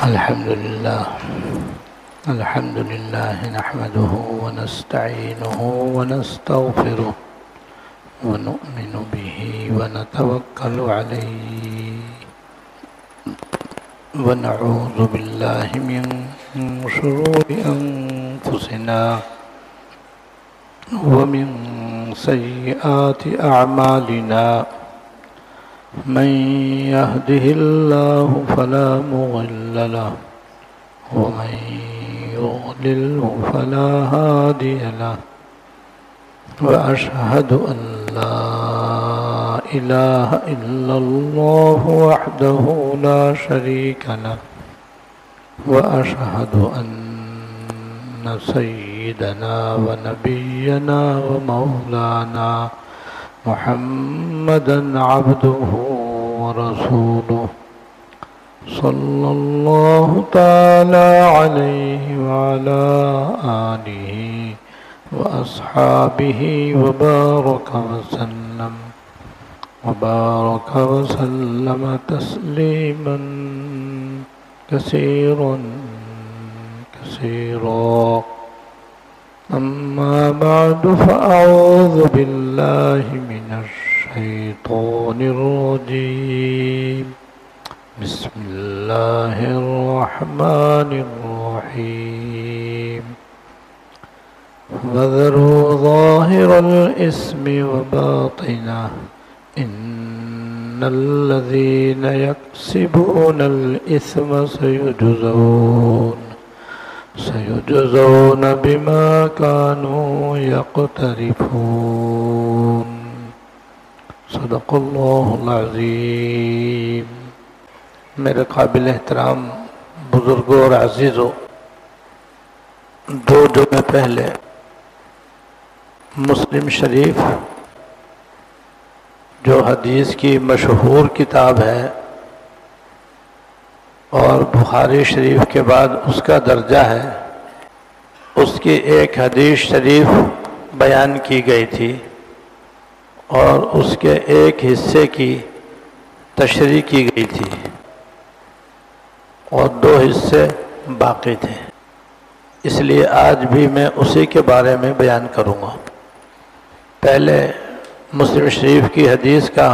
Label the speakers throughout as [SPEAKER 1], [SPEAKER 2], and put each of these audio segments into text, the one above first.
[SPEAKER 1] الحمد لله نحمده ونستعينه ونستغفره ونؤمن به ونتوكل عليه ونعوذ بالله من شرور أنفسنا ومن سيئات أعمالنا من يهده الله فلا مضل له ومن يضلله فلا هادي له وأشهد أن لا إله إلا الله وحده لا شريك له وأشهد أن سيدنا ونبينا ومولانا محمدًا عبده ورسوله صلى الله تعالى عليه وعلى آله وأصحابه وبارك وسلم تسليمًا كثيرًا أما بعد فأعوذ بالله من الشيطان الرجيم بسم الله الرحمن الرحيم وذروا ظاهر الإثم وباطنه إن الذين يكسبون الإثم سيجزون بما كانوا يقترفون صدق اللہ العظیم۔ میرے قابل احترام بزرگوں اور عزیزوں، 2 جمعے پہلے مسلم شریف جو حدیث کی مشہور کتاب ہے اور بخاری شریف کے بعد اس کا درجہ ہے، اس کی ایک حدیث شریف بیان کی گئی تھی اور اس کے ایک حصے کی تشریح کی گئی تھی اور 2 حصے باقی تھے، اس لیے آج بھی میں اسی کے بارے میں بیان کروں گا۔ پہلے مسلم شریف کی حدیث کا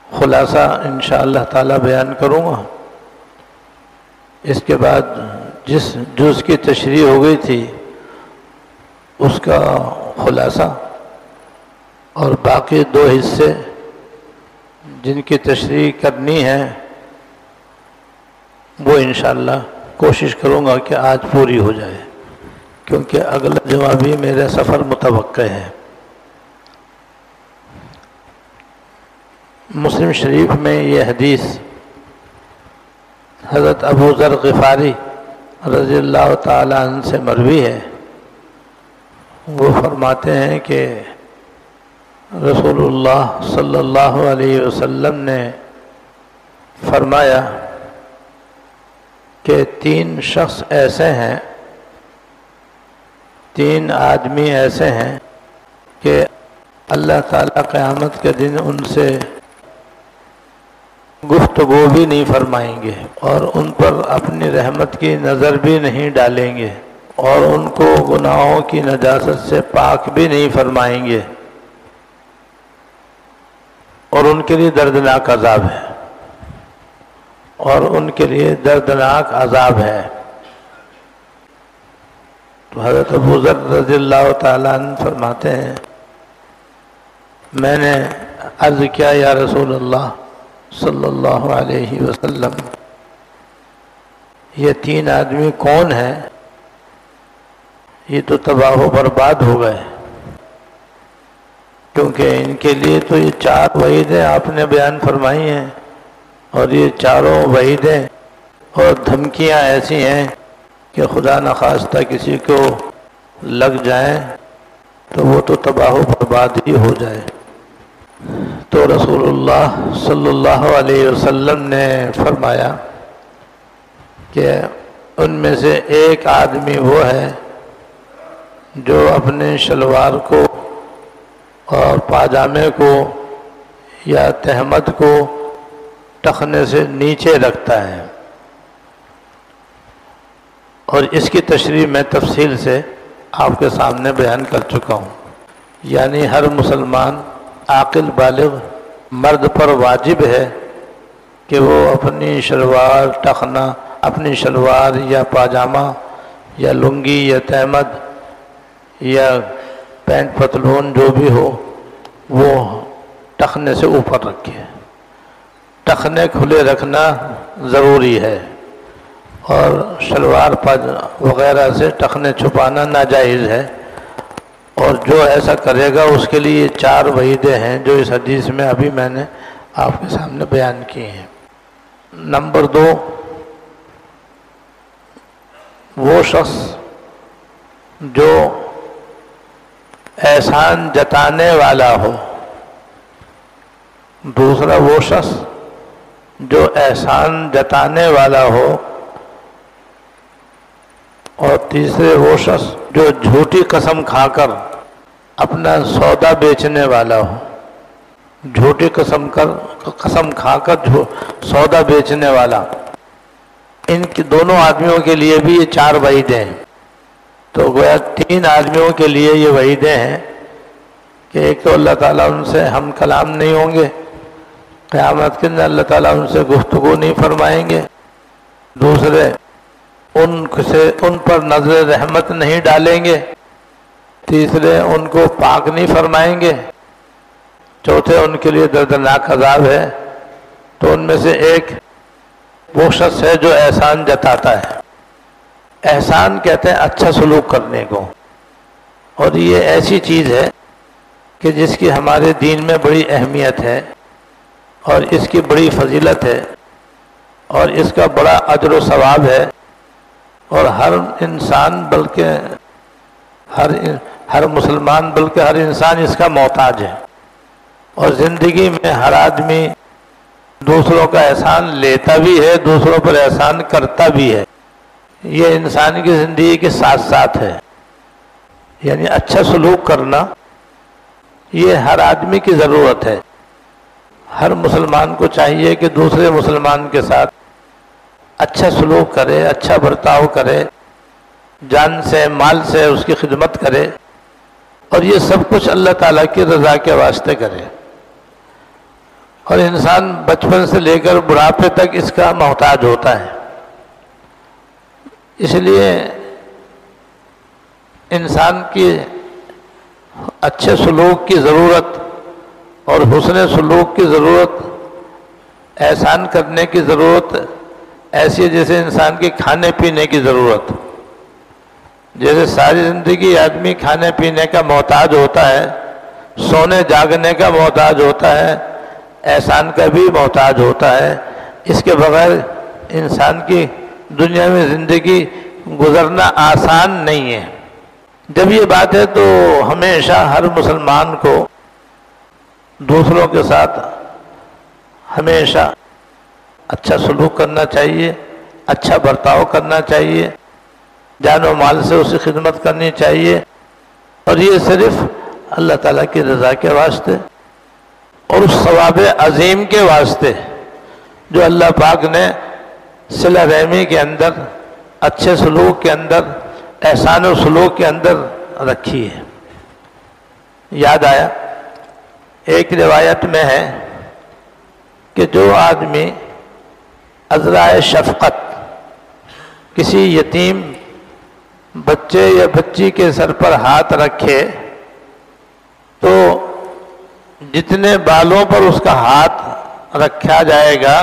[SPEAKER 1] خلاصہ انشاءاللہ تعالی بیان کروں گا، اس کے بعد جس جز کی تشریح ہو گئی تھی اس کا خلاصہ، اور باقی 2 حصے جن کی تشریح کرنی ہے وہ انشاءاللہ کوشش کروں گا کہ آج پوری ہو جائے، کیونکہ اگلا جمعہ بھی میرا سفر متوقع ہے۔ مسلم شریف میں یہ حدیث حضرت ابو ذر غفاری رضی اللہ تعالی عنہ سے مروی ہے۔ وہ فرماتے ہیں کہ رسول اللہ صلی اللہ علیہ وسلم نے فرمایا کہ 3 شخص ایسے ہیں، 3 آدمی ایسے ہیں کہ اللہ تعالیٰ قیامت کے دن ان سے گفتگو بھی نہیں فرمائیں گے اور ان پر اپنی رحمت کی نظر بھی نہیں ڈالیں گے اور ان کو گناہوں کی نجاست سے پاک بھی نہیں فرمائیں گے، اور ان کے لیے دردناک عذاب ہے، تو حضرت ابو ذر رضی اللہ تعالیٰ عنہ فرماتے ہیں، میں نے عرض کیا یا رسول اللہ صلی اللہ علیہ وسلم، یہ 3 آدمی کون ہیں؟ یہ تو تباہ و برباد ہو گئے، کیونکہ ان کے لیے تو یہ 4 وعیدیں آپ نے بیان فرمائی ہیں، اور یہ 4 وعیدیں اور دھمکیاں ایسی ہیں کہ خدا نخواستہ کسی کو لگ جائیں تو وہ تو تباہ و برباد ہی ہو جائے۔ تو رسول اللہ صلی اللہ علیہ وسلم نے فرمایا کہ ان میں سے ایک آدمی وہ ہے جو اپنے شلوار کو اور پاجامے کو یا تہمد کو ٹخنے سے نیچے رکھتا ہے اور اس کی تشریح میں تفصیل سے آپ کے سامنے بیان کر چکا ہوں۔ یعنی ہر مسلمان عاقل بالغ مرد پر واجب ہے کہ وہ اپنی شلوار ٹخنا، اپنی شلوار یا پاجامہ یا لنگی یا تہمد یا پینٹ پتلون جو بھی ہو وہ ٹخنے سے اوپر رکھے۔ ٹخنے کھلے رکھنا ضروری ہے اور شلوار وغیرہ سے ٹخنے چھپانا ناجائز ہے، اور جو ایسا کرے گا اس کے لیے 4 وعیدیں ہیں جو اس حدیث میں ابھی میں نے آپ کے سامنے بیان کی ہیں۔ نمبر 2، وہ شخص جو احسان جتانے والا ہو، دوسرا وہ شخص جو احسان جتانے والا ہو، اور تیسرے وہ شخص جو جھوٹی قسم کھا کر اپنا سودا بیچنے والا ہو، جھوٹی قسم کھا کر سودا بیچنے والا۔ ان کی دونوں آدمیوں کے لیے بھی یہ 4 وعیدیں ہیں۔ تو گویا 3 آدمیوں کے لیے یہ وعیدیں ہیں کہ ایک تو اللہ تعالیٰ ان سے ہم کلام نہیں ہوں گے، قیامت کے دن اللہ تعالیٰ ان سے گفتگو نہیں فرمائیں گے، دوسرے ان پر نظر رحمت نہیں ڈالیں گے، تیسرے ان کو پاک نہیں فرمائیں گے، چوتھے ان کے لیے دردناک عذاب ہے۔ تو ان میں سے ایک وہ شخص ہے جو احسان جتاتا ہے۔ احسان کہتے ہیں اچھا سلوک کرنے کو، اور یہ ایسی چیز ہے کہ جس کی ہمارے دین میں بڑی اہمیت ہے اور اس کی بڑی فضیلت ہے اور اس کا بڑا اجر و ثواب ہے، اور ہر انسان بلکہ ہر مسلمان بلکہ ہر انسان اس کا محتاج ہے، اور زندگی میں ہر آدمی دوسروں کا احسان لیتا بھی ہے، دوسروں پر احسان کرتا بھی ہے۔ یہ انسان کی زندگی کے ساتھ ساتھ ہے، یعنی اچھا سلوک کرنا یہ ہر آدمی کی ضرورت ہے۔ ہر مسلمان کو چاہیے کہ دوسرے مسلمان کے ساتھ اچھا سلوک کرے، اچھا برتاؤ کرے، جان سے مال سے اس کی خدمت کرے، اور یہ سب کچھ اللہ تعالیٰ کی رضا کے واسطے کرے۔ اور انسان بچپن سے لے کر بڑھاپے تک اس کا محتاج ہوتا ہے، اس لیے انسان کی اچھے سلوک کی ضرورت اور حسن سلوک کی ضرورت، احسان کرنے کی ضرورت ایسی ہے جیسے انسان کے کھانے پینے کی ضرورت۔ جیسے ساری زندگی آدمی کھانے پینے کا محتاج ہوتا ہے، سونے جاگنے کا محتاج ہوتا ہے، احسان کا بھی محتاج ہوتا ہے۔ اس کے بغیر انسان کی دنیا میں زندگی گزرنا آسان نہیں ہے۔ جب یہ بات ہے تو ہمیشہ ہر مسلمان کو دوسروں کے ساتھ ہمیشہ اچھا سلوک کرنا چاہیے، اچھا برتاؤ کرنا چاہیے، جان و مال سے اس کی خدمت کرنی چاہیے، اور یہ صرف اللہ تعالیٰ کی رضا کے واسطے اور اس ثواب عظیم کے واسطے جو اللہ پاک نے صلہ رحمی کے اندر، اچھے سلوک کے اندر، احسان و سلوک کے اندر رکھی ہے۔ یاد آیا ایک روایت میں ہے کہ جو آدمی عذرائے شفقت کسی یتیم بچے یا بچی کے سر پر ہاتھ رکھے تو جتنے بالوں پر اس کا ہاتھ رکھا جائے گا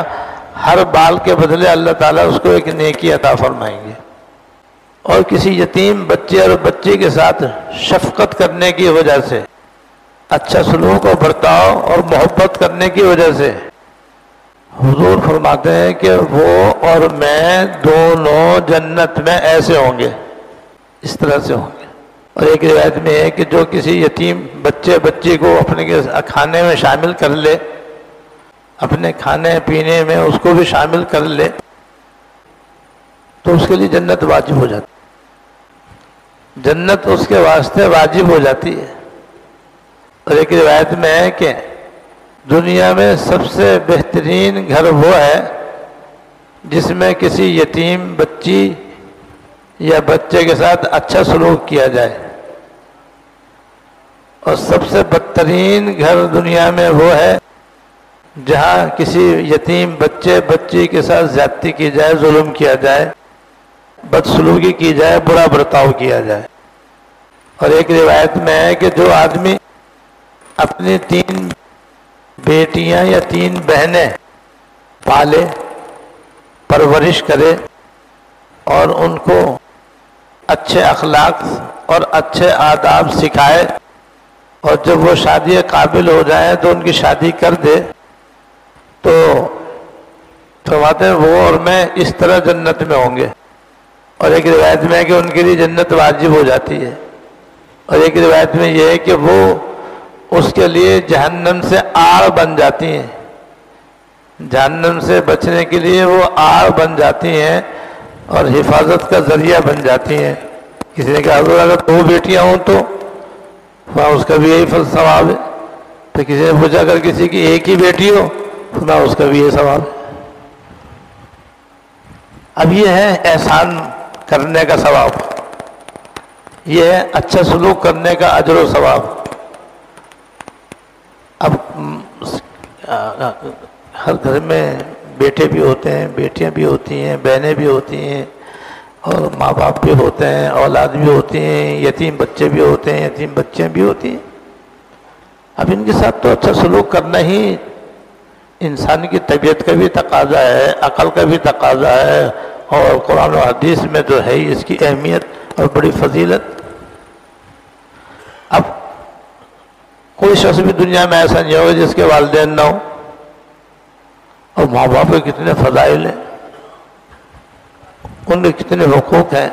[SPEAKER 1] ہر بال کے بدلے اللہ تعالیٰ اس کو ایک نیکی عطا فرمائیں گے۔ اور کسی یتیم بچے اور بچی کے ساتھ شفقت کرنے کی وجہ سے، اچھا سلوک و برتاؤ اور محبت کرنے کی وجہ سے حضور فرماتے ہیں کہ وہ اور میں دونوں جنت میں ایسے ہوں گے، اس طرح سے ہوں گے۔ اور ایک روایت میں ہے کہ جو کسی یتیم بچے بچی کو اپنے کھانے میں شامل کر لے، اپنے کھانے پینے میں اس کو بھی شامل کر لے تو اس کے لیے جنت واجب ہو جاتی، جنت اس کے واسطے واجب ہو جاتی ہے۔ اور ایک روایت میں ہے کہ دنیا میں سب سے بہترین گھر وہ ہے جس میں کسی یتیم بچی یا بچے کے ساتھ اچھا سلوک کیا جائے، اور سب سے بدترین گھر دنیا میں وہ ہے جہاں کسی یتیم بچے بچی کے ساتھ زیادتی کی جائے، ظلم کیا جائے، بدسلوکی کی جائے، برا برتاؤ کیا جائے۔ اور ایک روایت میں ہے کہ جو آدمی اپنی 3 بیٹیاں یا 3 بہنیں پالے، پرورش کرے اور ان کو اچھے اخلاق اور اچھے آداب سکھائے، اور جب وہ شادی قابل ہو جائیں تو ان کی شادی کر دے، تو فرماتے ہیں وہ اور میں اس طرح جنت میں ہوں گے۔ اور ایک روایت میں ہے کہ ان کے لیے جنت واجب ہو جاتی ہے، اور ایک روایت میں یہ ہے کہ وہ اس کے لیے جہنم سے آڑ بن جاتی ہیں، جہنم سے بچنے کے لیے وہ آڑ بن جاتی ہیں اور حفاظت کا ذریعہ بن جاتی ہیں۔ کسی نے کہا حضور اگر 2 بیٹیاں ہوں تو وہاں اس کا بھی یہی ثواب ہے، تو کسی نے پوچھا اگر کسی کی 1 ہی بیٹی ہو تو اس کا بھی یہ ثواب ہے۔ اب یہ ہے احسان کرنے کا ثواب، یہ ہے اچھا سلوک کرنے کا اجر و ثواب۔ اب ہر گھر میں بیٹے بھی ہوتے ہیں، بیٹیاں بھی ہوتی ہیں، بہنیں بھی ہوتی ہیں، اور ماں باپ بھی ہوتے ہیں، اولاد بھی ہوتی ہیں، یتیم بچے بھی ہوتے ہیں، یتیم بچیاں بھی ہوتی ہیں۔ اب ان کے ساتھ تو اچھا سلوک کرنا ہی انسان کی طبیعت کا بھی تقاضا ہے، عقل کا بھی تقاضا ہے، اور قرآن و حدیث میں جو ہے اس کی اہمیت اور بڑی فضیلت۔ اب کوئی شخص بھی دنیا میں ایسا نہیں ہوگا جس کے والدین نہ ہوں، اور ماں باپ کے کتنے فضائل ہیں، ان کے کتنے حقوق ہیں۔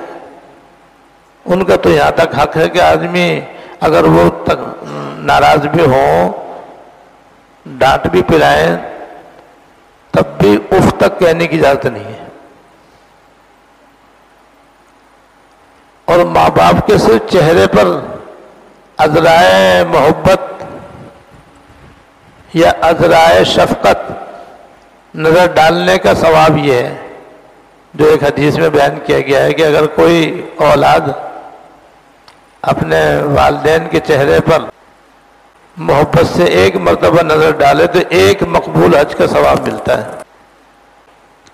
[SPEAKER 1] ان کا تو یہاں تک حق ہے کہ آدمی اگر وہ ناراض بھی ہوں، ڈانٹ بھی پلائیں، تب بھی اف تک کہنے کی اجازت نہیں ہے۔ اور ماں باپ کے صرف چہرے پر عذرائے محبت یا عذرائے شفقت نظر ڈالنے کا ثواب یہ ہے جو ایک حدیث میں بیان کیا گیا ہے کہ اگر کوئی اولاد اپنے والدین کے چہرے پر محبت سے 1 مرتبہ نظر ڈالے تو 1 مقبول حج کا ثواب ملتا ہے،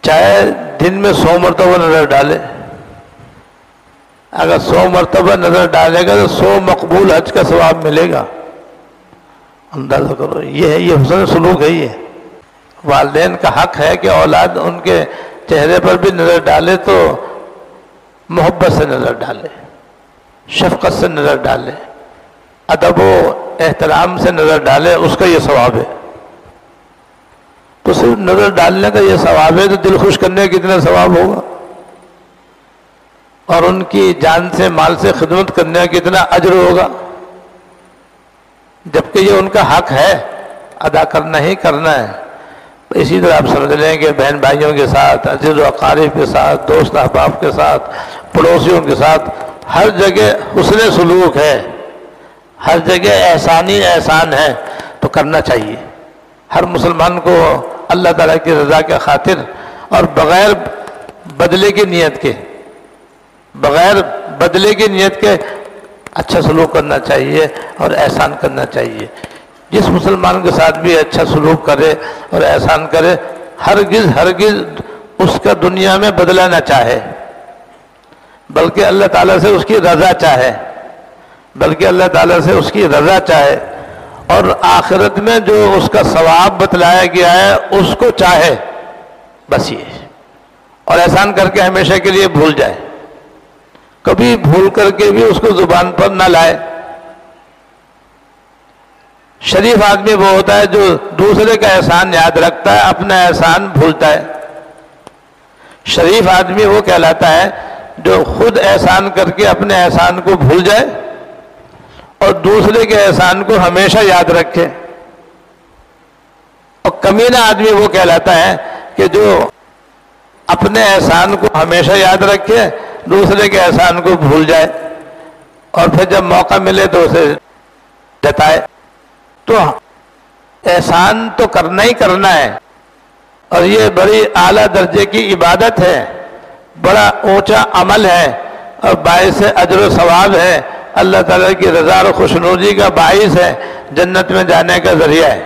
[SPEAKER 1] چاہے دن میں 100 مرتبہ نظر ڈالے۔ اگر 100 مرتبہ نظر ڈالے گا تو 100 مقبول حج کا ثواب ملے گا۔ اندازہ کرو، یہ ہے، یہ حسن سلوک ہے۔ یہ والدین کا حق ہے کہ اولاد ان کے چہرے پر بھی نظر ڈالے تو محبت سے نظر ڈالے، شفقت سے نظر ڈالے، ادب و احترام سے نظر ڈالے، اس کا یہ ثواب ہے۔ تو صرف نظر ڈالنے کا یہ ثواب ہے تو دل خوش کرنے کا کتنا ثواب ہوگا، اور ان کی جان سے مال سے خدمت کرنے کا کتنا اجر ہوگا، جبکہ یہ ان کا حق ہے، ادا کرنا ہی کرنا ہے۔ اسی طرح آپ سمجھ لیں کہ بہن بھائیوں کے ساتھ، عزیز و اقارب کے ساتھ، دوست احباب کے ساتھ، پڑوسیوں کے ساتھ ہر جگہ حسن سلوک ہے، ہر جگہ احسانی احسان ہے، تو کرنا چاہیے۔ ہر مسلمان کو اللہ تعالیٰ کی رضا کے خاطر اور بغیر بدلے کی نیت کے، بغیر بدلے کی نیت کے اچھا سلوک کرنا چاہیے اور احسان کرنا چاہیے۔ جس مسلمان کے ساتھ بھی اچھا سلوک کرے اور احسان کرے، ہرگز اس کا دنیا میں بدلہ نہ چاہے، بلکہ اللہ تعالیٰ سے اس کی رضا چاہے، بلکہ اللہ تعالیٰ سے اس کی رضا چاہے، اور آخرت میں جو اس کا ثواب بتلایا گیا ہے اس کو چاہے، بس یہ۔ اور احسان کر کے ہمیشہ کے لیے بھول جائے، کبھی بھول کر کے بھی اس کو زبان پر نہ لائے۔ شریف آدمی وہ ہوتا ہے جو دوسرے کا احسان یاد رکھتا ہے، اپنا احسان بھولتا ہے۔ شریف آدمی وہ کہلاتا ہے جو خود احسان کر کے اپنے احسان کو بھول جائے اور دوسرے کے احسان کو ہمیشہ یاد رکھے۔ اور کمینہ آدمی وہ کہلاتا ہے کہ جو اپنے احسان کو ہمیشہ یاد رکھے، دوسرے کے احسان کو بھول جائے، اور پھر جب موقع ملے تو اسے جتائے۔ تو احسان تو کرنا ہی کرنا ہے، اور یہ بڑی اعلیٰ درجے کی عبادت ہے، بڑا اونچا عمل ہے اور باعث اجر و ثواب ہے، اللہ تعالیٰ کی رضا اور خوشنودی کا باعث ہے، جنت میں جانے کا ذریعہ ہے۔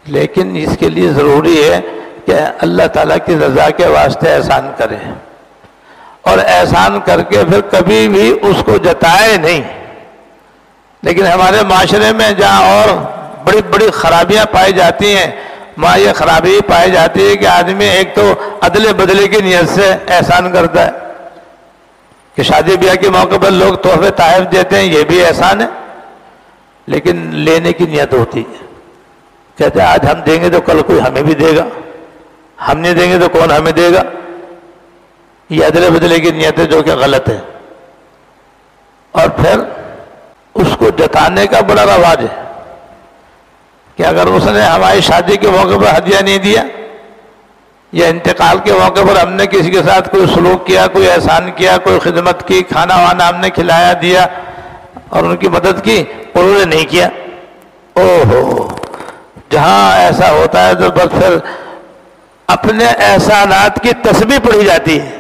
[SPEAKER 1] لیکن اس کے لیے ضروری ہے کہ اللہ تعالیٰ کی رضا کے واسطے احسان کرے، اور احسان کر کے پھر کبھی بھی اس کو جتائے نہیں۔ لیکن ہمارے معاشرے میں جہاں اور بڑی بڑی خرابیاں پائی جاتی ہیں، وہاں یہ خرابی پائی جاتی ہے کہ آدمی ایک تو عدل بدلے کی نیت سے احسان کرتا ہے کہ شادی بیاہ کے موقع پر لوگ تحفے تحائف دیتے ہیں، یہ بھی احسان ہے، لیکن لینے کی نیت ہوتی ہے۔ کہتے ہیں آج ہم دیں گے تو کل کوئی ہمیں بھی دے گا، ہم نہیں دیں گے تو کون ہمیں دے گا۔ یہ عدل بدلے کی نیت ہے جو کہ غلط ہے۔ اور پھر اس کو جتانے کا بڑا رواج ہے کہ اگر اس نے ہماری شادی کے موقع پر ہدیہ نہیں دیا، یا انتقال کے موقع پر ہم نے کسی کے ساتھ کوئی سلوک کیا، کوئی احسان کیا، کوئی خدمت کی، کھانا وانا ہم نے کھلایا دیا اور ان کی مدد کی، انہوں نے نہیں کیا، اوہو، جہاں ایسا ہوتا ہے تو بس پھر اپنے احسانات کی تسبیح پڑھی جاتی ہے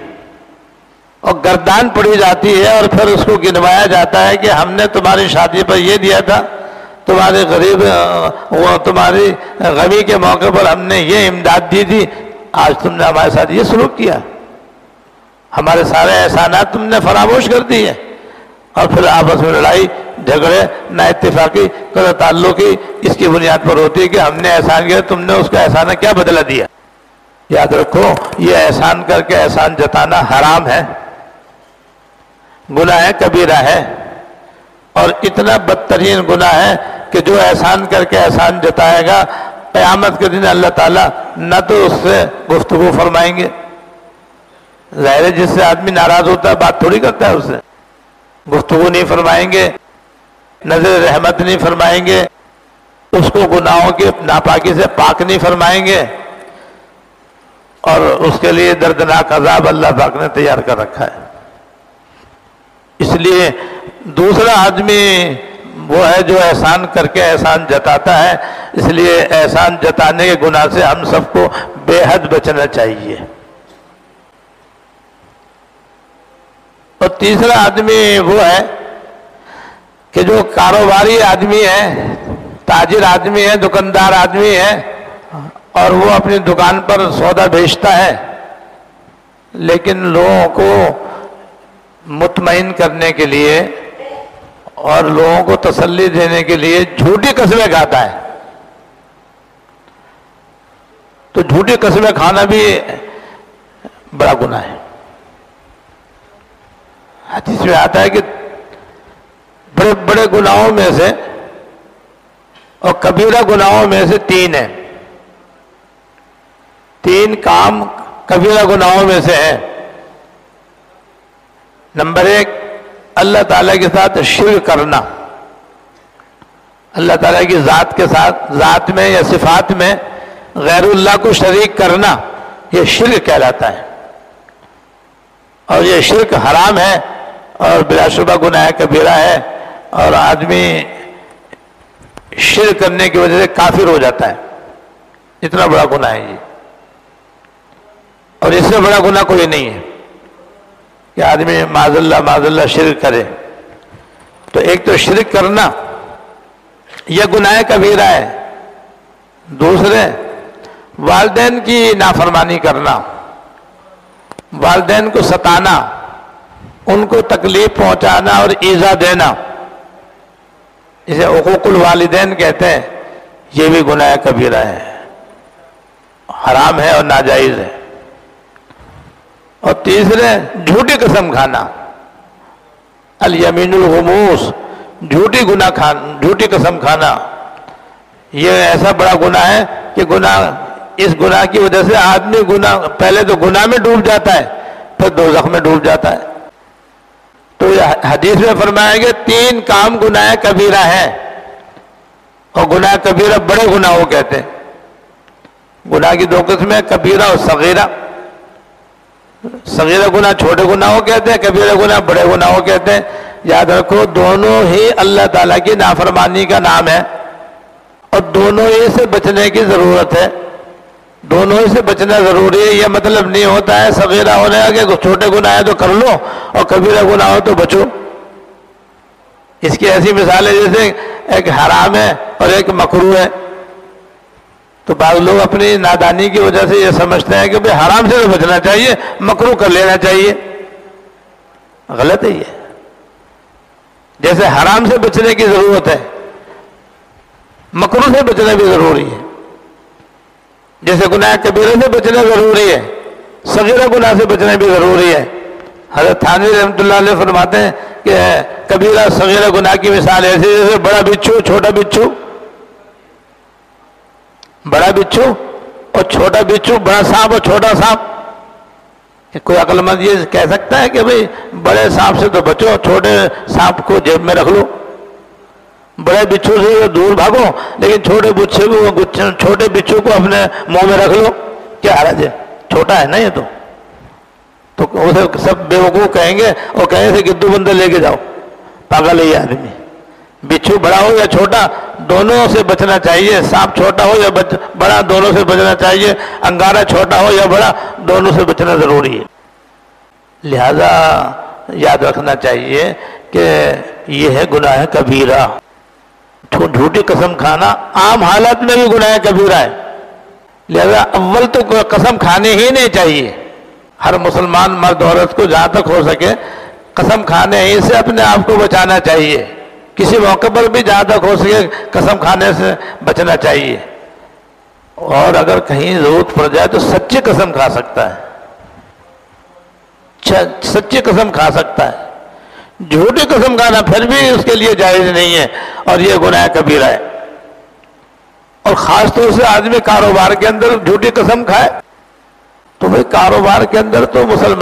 [SPEAKER 1] اور گردان پڑھی جاتی ہے، اور پھر اس کو گنوایا جاتا ہے کہ ہم نے تمہاری شادی پر یہ دیا تھا، تمہارے غریب وہ تمہاری غمی کے موقع پر ہم نے یہ امداد دی تھی، آج تم نے ہمارے ساتھ یہ سلوک کیا، ہمارے سارے احسانات تم نے فراموش کر دی ہے۔ اور پھر آپس میں لڑائی جھگڑے نا اتفاقی قطع تعلقی اس کی بنیاد پر ہوتی ہے کہ ہم نے احسان کیا، تم نے اس کا احسان کیا بدلہ دیا۔ یاد رکھو یہ احسان کر کے احسان جتانا حرام ہے، گناہ کبیرہ ہے، اور اتنا بدترین گناہ ہے کہ جو احسان کر کے احسان جتائے گا قیامت کے دن اللہ تعالیٰ نہ تو اس سے گفتگو فرمائیں گے، ظاہر ہے جس سے آدمی ناراض ہوتا ہے بات تھوڑی کرتا ہے، اس سے گفتگو نہیں فرمائیں گے، نظر رحمت نہیں فرمائیں گے، اس کو گناہوں کی ناپاکی سے پاک نہیں فرمائیں گے، اور اس کے لیے دردناک عذاب اللہ پاک نے تیار کر رکھا ہے۔ اس لیے دوسرا آدمی وہ ہے جو احسان کر کے احسان جتاتا ہے، اس لیے احسان جتانے کے گناہ سے ہم سب کو بے حد بچنا چاہیے۔ اور تیسرا آدمی وہ ہے کہ جو کاروباری آدمی ہے، تاجر آدمی ہے، دکاندار آدمی ہے، اور وہ اپنی دکان پر سودا بیچتا ہے، لیکن لوگوں کو مطمئن کرنے کے لیے اور لوگوں کو تسلی دینے کے لیے جھوٹی قسمیں کھاتا ہے۔ تو جھوٹی قسمیں کھانا بھی بڑا گناہ ہے۔ حدیث میں آتا ہے کہ بڑے بڑے گناہوں میں سے اور کبیرہ گناہوں میں سے تین ہیں، تین کام کبیرہ گناہوں میں سے ہیں۔ نمبر ایک، اللہ تعالیٰ کے ساتھ شرک کرنا، اللہ تعالیٰ کی ذات کے ساتھ، ذات میں یا صفات میں غیر اللہ کو شریک کرنا، یہ شرک کہلاتا ہے، اور یہ شرک حرام ہے اور بلا شبہ گناہ کبیرہ ہے، اور آدمی شرک کرنے کی وجہ سے کافر ہو جاتا ہے، اتنا بڑا گناہ ہے یہ، اور اس سے بڑا گناہ کوئی نہیں ہے کہ آدمی معاذ اللہ شرک کرے۔ تو ایک تو شرک کرنا یہ گناہ کبیرہ ہے، دوسرے والدین کی نافرمانی کرنا، والدین کو ستانا، ان کو تکلیف پہنچانا اور ایذا دینا، اسے حقوق الوالدین کہتے ہیں، یہ بھی گناہ کبیرہ ہے، حرام ہے اور ناجائز ہے۔ اور تیسرے جھوٹی قسم کھانا، الیمین الغموس، جھوٹی قسم کھانا، یہ ایسا بڑا گناہ ہے کہ اس گناہ کی وجہ سے آدمی پہلے تو گناہ میں ڈوب جاتا ہے، پھر دوزخ میں ڈوب جاتا ہے۔ تو یہ حدیث میں فرمایا کہ تین کام گناہ کبیرہ ہیں، اور گناہ کبیرہ بڑے گناہ وہ کہتے ہیں۔ گناہ کی دو قسمیں، کبیرہ اور صغیرہ۔ صغیرہ گناہ چھوٹے گناہ وہ کہتے ہیں، کبیرہ گناہ بڑے گناہ وہ کہتے ہیں۔ یاد رکھو دونوں ہی اللہ تعالیٰ کی نافرمانی کا نام ہے، اور دونوں ہی سے بچنے کی ضرورت ہے۔ دونوں ہی سے بچنا ضروری ہے. یہ مطلب نہیں ہوتا ہے صغیرہ ہونے کا کہ چھوٹے گناہ ہے تو کر لو اور کبیرہ گناہ ہو تو بچو. اس کی ایسی مثال ہے جیسے ایک حرام ہے اور ایک مکروہ ہے. تو بعض لوگ اپنی نادانی کی وجہ سے یہ سمجھتے ہیں کہ بھئی حرام سے تو بچنا چاہیے، مکروہ کر لینا چاہیے. غلط ہے یہ. جیسے حرام سے بچنے کی ضرورت ہے، مکروہ سے بچنا بھی ضروری ہے. جیسے گناہ کبیرہ سے بچنا ضروری ہے، صغیرہ گناہ سے بچنا بھی ضروری ہے. حضرت تھانوی رحمۃ اللہ علیہ فرماتے ہیں کہ کبیرہ صغیرہ گناہ کی مثال ایسی جیسے بڑا بچھو چھوٹا بچھو، بڑا بچھو اور چھوٹا بچھو، بڑا سانپ اور چھوٹا سانپ. کوئی عقل مند یہ کہہ سکتا ہے کہ بھئی بڑے سانپ سے تو بچو، چھوٹے سانپ کو جیب میں رکھ لو. بڑے بچھو سے دور بھاگو لیکن چھوٹے بچھو کو اپنے منہ میں رکھ لو. کیا حرج ہے؟ چھوٹا ہے نا یہ تو اسے سب بیوقوف کہیں گے اور کہیں سے گدو بندر لے کے جاؤ، پاگل ہے یہ آدمی. بچھو بڑا ہو یا چھوٹا دونوں سے بچنا چاہیے. سانپ چھوٹا ہو یا بڑا دونوں سے بچنا چاہیے. انگارہ چھوٹا ہو یا بڑا دونوں سے بچنا ضروری ہے. لہذا یاد رکھنا چاہیے کہ یہ ہے گناہ کبیرہ. جھوٹی قسم کھانا عام حالت میں بھی گناہ کبیرہ ہے. لہذا اول تو قسم کھانے ہی نہیں چاہیے. ہر مسلمان مرد عورت کو جہاں تک ہو سکے قسم کھانے ہی سے اپنے آپ کو بچانا چاہیے. کسی موقع پر بھی جہاں تک ہو سکے قسم کھانے سے بچنا چاہیے. اور اگر کہیں ضرورت پڑ جائے تو سچی قسم کھا سکتا ہے، سچی قسم کھا سکتا ہے. جھوٹی قسم کھانا پھر بھی اس کے لیے جائز نہیں ہے اور یہ گناہ کبیرہ ہے. اور خاص طور سے آدمی کاروبار کے اندر جھوٹی قسم کھائے تو بھئی کاروبار کے اندر تو مسلمان